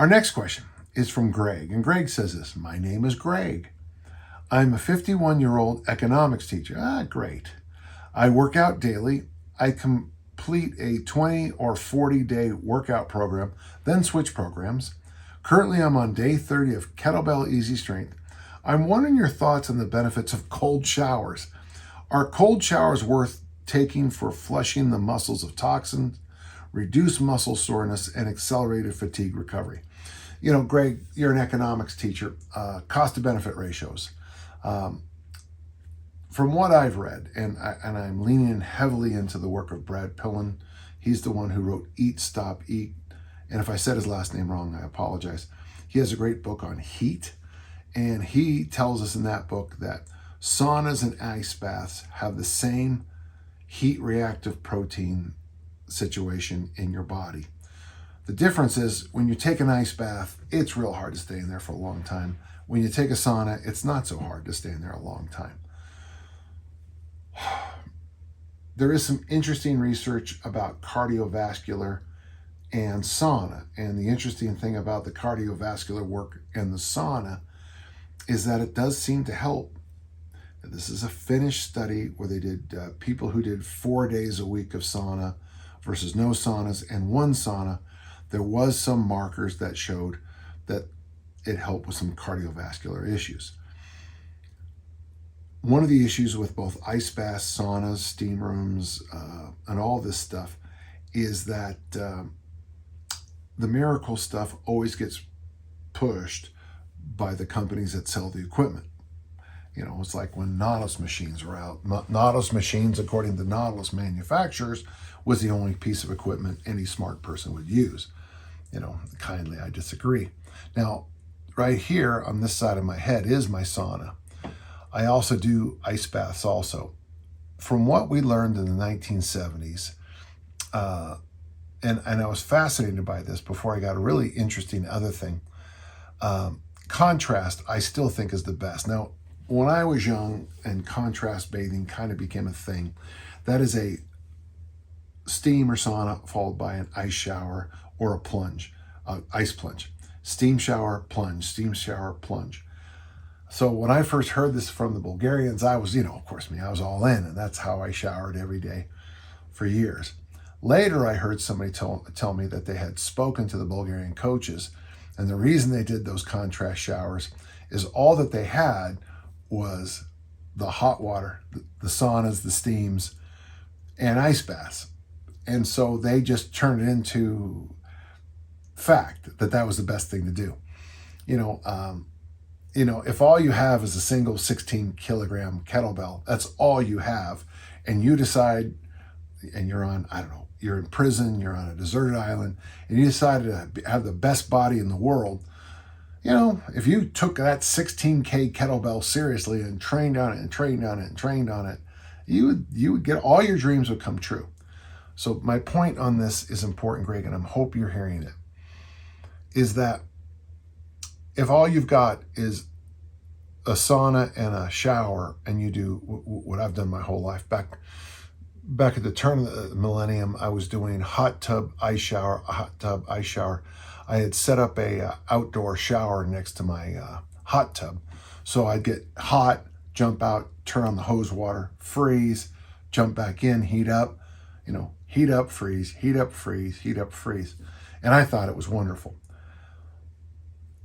Our next question is from Greg, and Greg says this: my name is Greg. I'm a 51-year-old economics teacher. Great. I work out daily. I complete a 20 or 40-day workout program, then switch programs. Currently, I'm on day 30 of kettlebell easy strength. I'm wondering your thoughts on the benefits of cold showers. Are cold showers worth taking for flushing the muscles of toxins, reduce muscle soreness, and accelerated fatigue recovery? You know, Greg, you're an economics teacher. Cost to benefit ratios. From what I've read, and I'm leaning heavily into the work of Brad Pillen. He's the one who wrote Eat, Stop, Eat. And if I said his last name wrong, I apologize. He has a great book on heat. And he tells us in that book that saunas and ice baths have the same heat reactive protein situation in your body. The difference is when you take an ice bath, it's real hard to stay in there for a long time. When you take a sauna, it's not so hard to stay in there a long time. There is some interesting research about cardiovascular and sauna. And the interesting thing about the cardiovascular work and the sauna is that it does seem to help. This is a Finnish study where they did people who did 4 days a week of sauna versus no saunas and one sauna. There was some markers that showed that it helped with some cardiovascular issues. One of the issues with both ice baths, saunas, steam rooms, and all this stuff is that the miracle stuff always gets pushed by the companies that sell the equipment. You know, it's like when Nautilus machines were out. Nautilus machines, according to Nautilus manufacturers, was the only piece of equipment any smart person would use. You know, kindly, I disagree. Now, right here on this side of my head is my sauna. I also do ice baths also. From what we learned in the 1970s, and I was fascinated by this before I got a really interesting other thing. Contrast, I still think, is the best. Now, when I was young and contrast bathing kind of became a thing, that is a steam or sauna followed by an ice shower or a plunge, ice plunge. Steam shower, plunge, steam shower, plunge. So when I first heard this from the Bulgarians, I was, of course, I was all in, and that's how I showered every day for years. Later, I heard somebody tell me that they had spoken to the Bulgarian coaches, and the reason they did those contrast showers is all that they had was the hot water, the saunas, the steams, and ice baths. And so they just turned it into fact that was the best thing to do. If all you have is a single 16 kilogram kettlebell, that's all you have, and you decide, and you're on, you're in prison, you're on a deserted island, and you decided to have the best body in the world, if you took that 16K kettlebell seriously and trained on it and trained on it and trained on it, you would get, all your dreams would come true. So my point on this is important, Greg, and I hope you're hearing it, is that if all you've got is a sauna and a shower, and you do what I've done my whole life, back at the turn of the millennium, I was doing hot tub, ice shower, hot tub, ice shower. I had set up a outdoor shower next to my hot tub. So I'd get hot, jump out, turn on the hose water, freeze, jump back in, heat up, heat up, freeze, heat up, freeze, heat up, freeze. And I thought it was wonderful.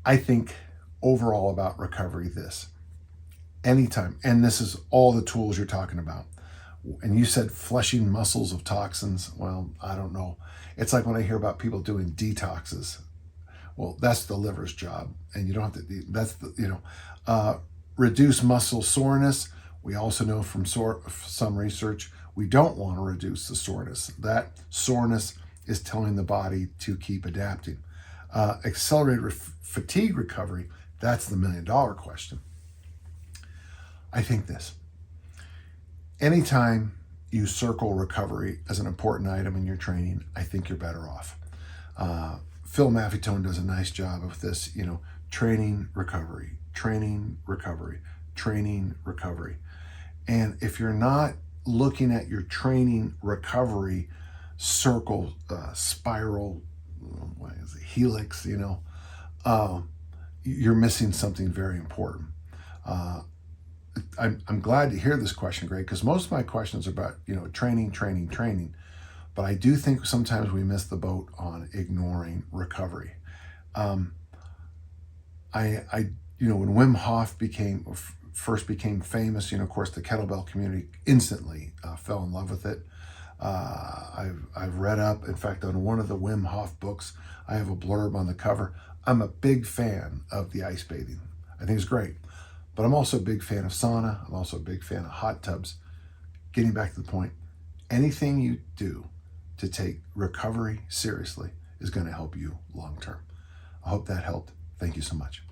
I think overall about recovery this. Anytime, and this is all the tools you're talking about. And you said flushing muscles of toxins. Well, I don't know. It's like when I hear about people doing detoxes. Well, that's the liver's job, and you don't have to. That's the reduce muscle soreness. We also know from some research we don't want to reduce the soreness. That soreness is telling the body to keep adapting. Accelerated fatigue recovery. That's the $1 million question. I think this. Anytime you circle recovery as an important item in your training, I think you're better off. Phil Maffetone does a nice job of this, training, recovery, training, recovery, training, recovery. And if you're not looking at your training recovery circle, spiral, what is it, helix, you're missing something very important. I'm glad to hear this question, Greg, because most of my questions are about, training. But I do think sometimes we miss the boat on ignoring recovery. When Wim Hof first became famous, of course, the kettlebell community instantly fell in love with it. I've read up, in fact, on one of the Wim Hof books, I have a blurb on the cover. I'm a big fan of the ice bathing. I think it's great. But I'm also a big fan of sauna. I'm also a big fan of hot tubs. Getting back to the point, anything you do to take recovery seriously is going to help you long term. I hope that helped. Thank you so much.